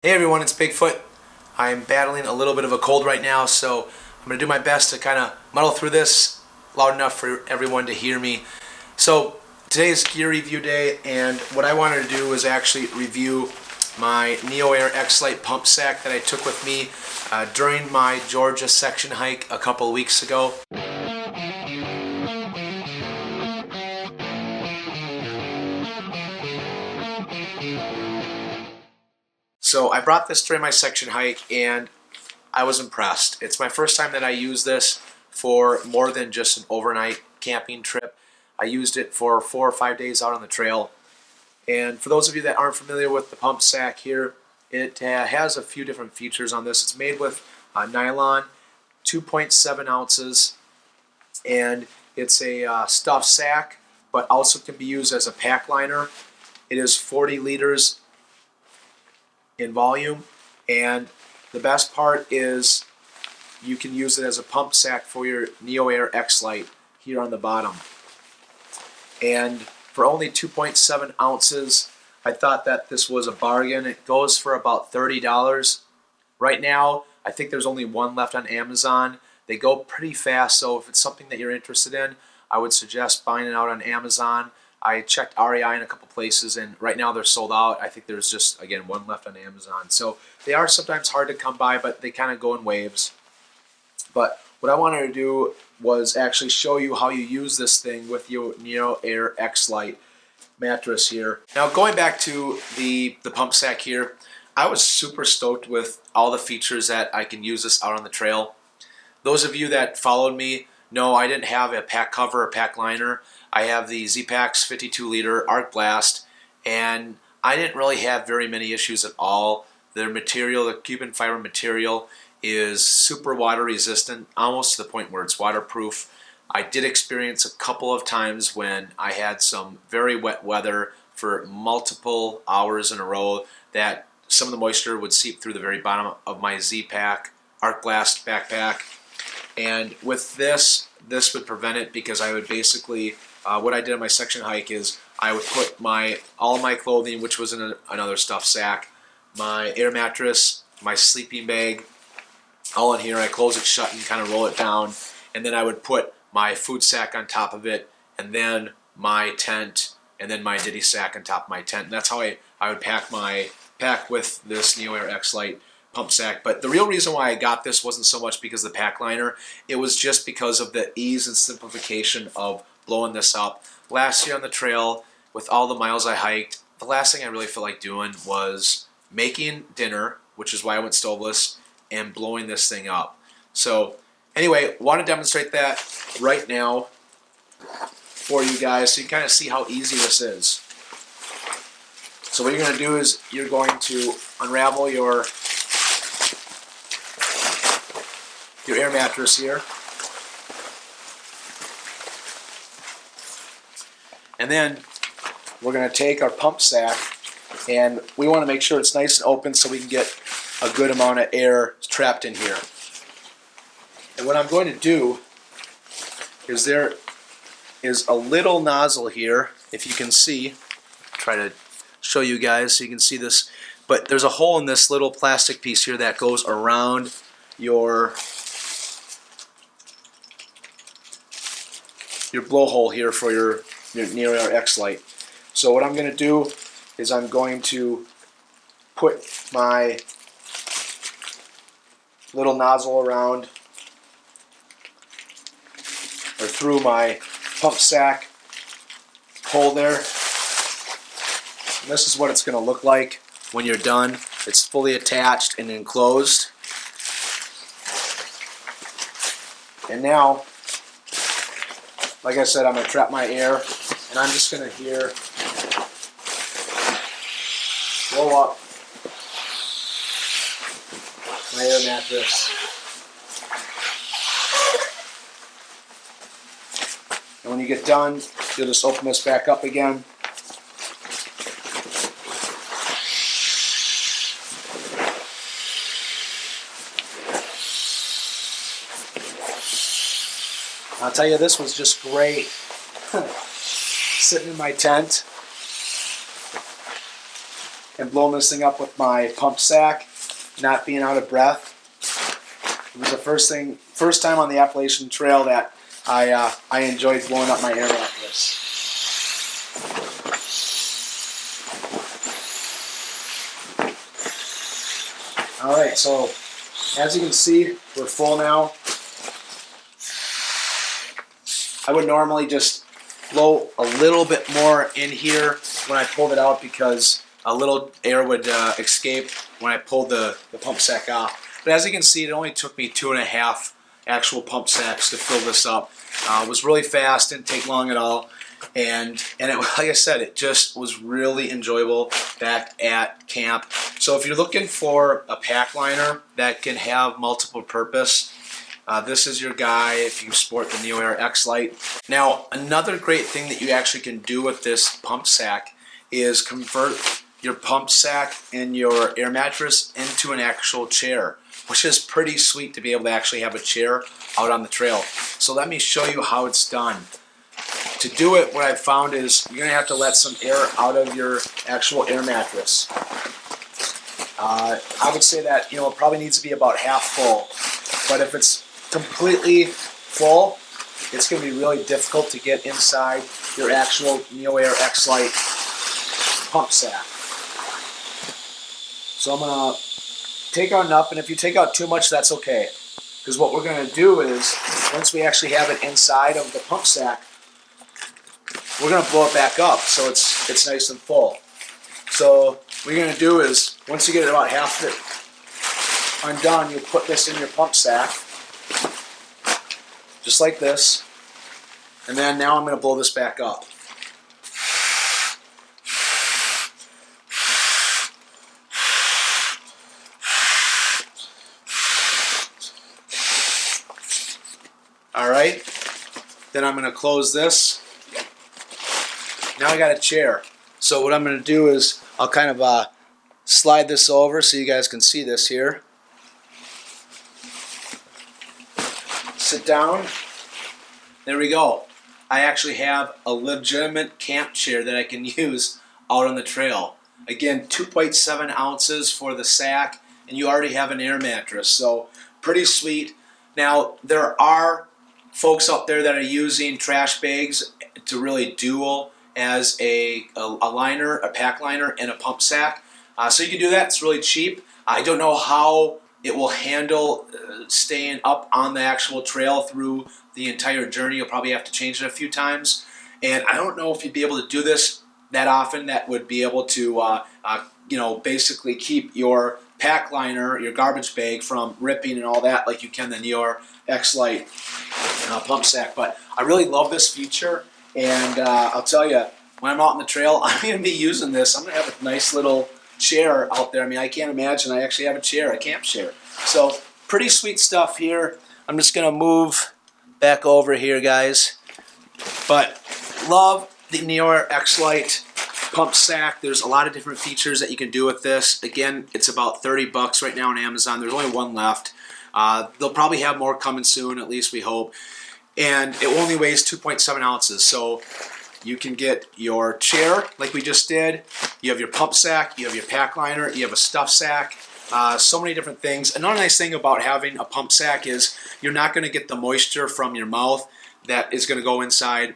Hey everyone, it's Bigfoot. I'm battling a little bit of a cold right now, so I'm going to do my best to kind of muddle through this loud enough for everyone to hear me. So today is gear review day, and what I wanted to do is actually review my NeoAir Xlite pump sack that I took with me during my Georgia section hike a couple of weeks ago. So I brought this during my section hike and I was impressed. It's my first time that I used this for more than just an overnight camping trip. I used it for 4 or 5 days out on the trail. And for those of you that aren't familiar with the pump sack here, it has a few different features on this. It's made with nylon, 2.7 ounces, and it's a stuffed sack, but also can be used as a pack liner. It is 40 liters in volume, and the best part is you can use it as a pump sack for your NeoAir Xlite here on the bottom. And for only 2.7 ounces, I thought that this was a bargain. It goes for about $30. Right now, I think there's only one left on Amazon. They go pretty fast, so if it's something that you're interested in, I would suggest buying it out on Amazon. I checked REI in a couple places, and right now they're sold out. I think there's just, again, one left on Amazon. So they are sometimes hard to come by, but they kind of go in waves. But what I wanted to do was actually show you how you use this thing with your NeoAir Xlite mattress here. Now, going back to the pump sack here, I was super stoked with all the features that I can use this out on the trail. Those of you that followed me know I didn't have a pack cover or pack liner. I have the Z-Packs 52 liter Arc Blast, and I didn't really have very many issues at all. Their material, the carbon fiber material, is super water resistant, almost to the point where it's waterproof. I did experience a couple of times when I had some very wet weather for multiple hours in a row that some of the moisture would seep through the very bottom of my Z-Pack Arc Blast backpack. And with this would prevent it, because I would basically, what I did on my section hike is I would put all of my clothing, which was in another stuffed sack, my air mattress, my sleeping bag, all in here. I close it shut and kind of roll it down, and then I would put my food sack on top of it, and then my tent, and then my ditty sack on top of my tent. And that's how I would pack with this NeoAir Xlite pump sack. But the real reason why I got this wasn't so much because of the pack liner. It was just because of the ease and simplification of blowing this up. Last year on the trail, with all the miles I hiked, the last thing I really felt like doing was making dinner, which is why I went stoveless, and blowing this thing up. So anyway, want to demonstrate that right now for you guys so you kind of see how easy this is. So what you're going to do is you're going to unravel your air mattress here. And then we're going to take our pump sack, and we want to make sure it's nice and open so we can get a good amount of air trapped in here. And what I'm going to do is there is a little nozzle here, if you can see. Try to show you guys so you can see this. But there's a hole in this little plastic piece here that goes around your blowhole here for your NeoAir Xlite. So what I'm going to do is I'm going to put my little nozzle around or through my pump sack hole there. And this is what it's going to look like when you're done. It's fully attached and enclosed. And now, like I said, I'm going to trap my air, and I'm just going to here blow up my air mattress. And when you get done, you'll just open this back up again. I'll tell you, this was just great. Sitting in my tent and blowing this thing up with my pump sack, not being out of breath. It was the first time on the Appalachian Trail that I enjoyed blowing up my air mattress. Alright, so as you can see, we're full now. I would normally just blow a little bit more in here when I pulled it out because a little air would escape when I pulled the pump sack off. But as you can see, it only took me 2.5 actual pump sacks to fill this up. It was really fast, didn't take long at all. And it, like I said, it just was really enjoyable back at camp. So if you're looking for a pack liner that can have multiple purpose, this is your guy if you sport the NeoAir Xlite. Now, another great thing that you actually can do with this pump sack is convert your pump sack and your air mattress into an actual chair, which is pretty sweet to be able to actually have a chair out on the trail. So let me show you how it's done. To do it, what I've found is you're going to have to let some air out of your actual air mattress. I would say that it probably needs to be about half full, but if it's completely full, it's going to be really difficult to get inside your actual NeoAir Xlite pump sack. So I'm going to take out enough, and if you take out too much, that's okay. Because what we're going to do is, once we actually have it inside of the pump sack, we're going to blow it back up so it's nice and full. So what you're going to do is, once you get it about half it undone, you put this in your pump sack, just like this, and then now I'm going to blow this back up. Alright, then I'm going to close this. Now I got a chair. So what I'm going to do is I'll kind of slide this over so you guys can see this here. Sit down. There we go. I actually have a legitimate camp chair that I can use out on the trail. Again, 2.7 ounces for the sack, and you already have an air mattress, so pretty sweet. Now, there are folks out there that are using trash bags to really dual as a liner, a pack liner, and a pump sack. So you can do that. It's really cheap. I don't know how it will handle staying up on the actual trail through the entire journey. You'll probably have to change it a few times. And I don't know if you'd be able to do this that often that would be able to basically keep your pack liner, your garbage bag, from ripping and all that like you can the NeoAir Xlite pump sack. But I really love this feature, and I'll tell you, when I'm out on the trail, I'm going to be using this. I'm going to have a nice little chair out there. I mean, I can't imagine I actually have a chair, a camp chair. So pretty sweet stuff here. I'm just going to move back over here, guys. But love the NeoAir Xlite pump sack. There's a lot of different features that you can do with this. Again, it's about 30 bucks right now on Amazon. There's only one left. They'll probably have more coming soon, at least we hope. And it only weighs 2.7 ounces. So you can get your chair like we just did. You have your pump sack, you have your pack liner, you have a stuff sack. So many different things. Another nice thing about having a pump sack is you're not going to get the moisture from your mouth that is going to go inside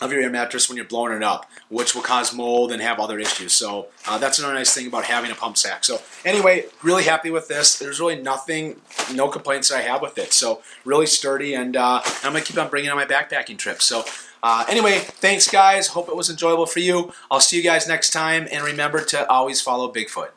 of your air mattress when you're blowing it up, which will cause mold and have other issues. So that's another nice thing about having a pump sack. So anyway, really happy with this. There's really no complaints that I have with it. So really sturdy, and I'm going to keep on bringing it on my backpacking trip. So anyway, thanks guys. Hope it was enjoyable for you. I'll see you guys next time, and remember to always follow Bigfoot.